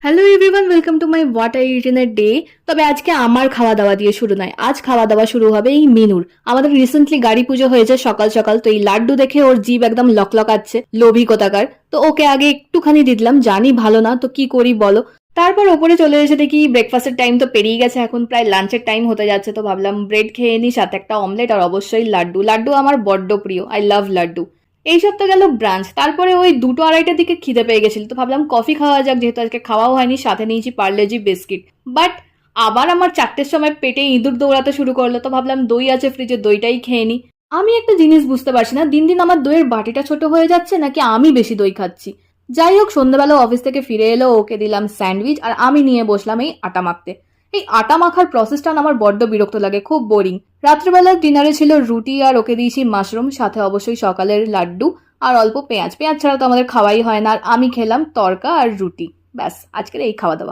Hello everyone, welcome to my what I it in a day. তবে আজকে আমার খাওয়া দাওয়া দিয়ে শুরু নয়, আজ খাওয়া দাওয়া শুরু হবে এই মিনুর। আমাদের রিসেন্টলি গাড়ি পুজো হয়েছে সকাল সকাল, তো এই লাড্ডু দেখে ওর জিভ একদম লকলকাচ্ছে, লোভী কোথাকার। তো ওকে আগে একটুখানি দিলাম, জানি ভালো না, তো কি করি বলো। তারপর ওপরে চলে এসে দেখি ব্রেকফাস্টের টাইম তো পেরিয়ে গেছে, এখন প্রায় লাঞ্চের টাইম হতে যাচ্ছে, তো ভাবলাম ব্রেড খেয়ে নিই, সাথে একটা অমলেট আর অবশ্যই লাড্ডু। লাড্ডু আমার বড্ড প্রিয়, আই লাভ লাড্ডু। এইসব তো গেল ব্রাঞ্চ, তারপরে ওই 2টো-2:30টার দিকে খিদে পেয়ে গেছিল, তো ভাবলাম কফি খাওয়া যাক, যেহেতু আজকে খাওয়াও হয়নি। সাথে নিয়েছি পার্লেজি বিস্কিট। বাট আবার আমার 4টের সময় পেটে ইঁদুর দৌড়াতে শুরু করলো, তো ভাবলাম দই আছে ফ্রিজে, দইটাই খেয়ে নি। আমি একটা জিনিস বুঝতে পারছি না, দিন দিন আমার দইয়ের বাটিটা ছোট হয়ে যাচ্ছে নাকি আমি বেশি দই খাচ্ছি। যাই হোক, সন্ধ্যাবেলা অফিস থেকে ফিরে এলো, ওকে দিলাম স্যান্ডউইচ আর আমি নিয়ে বসলাম এই আটা মাখতে। এই আটা মাখার প্রসেসটা না আমার বড্ড বিরক্ত লাগে, খুব বোরিং। রাত্রেবেলার ডিনারে ছিল রুটি আর ওকে দিয়েছি মাশরুম, সাথে অবশ্যই সকালের লাড্ডু আর অল্প পেঁয়াজ। পেঁয়াজ ছাড়া তো আমাদের খাওয়াই হয় না। আর আমি খেলাম তড়কা আর রুটি। ব্যাস, আজকের এই খাওয়া দাওয়া।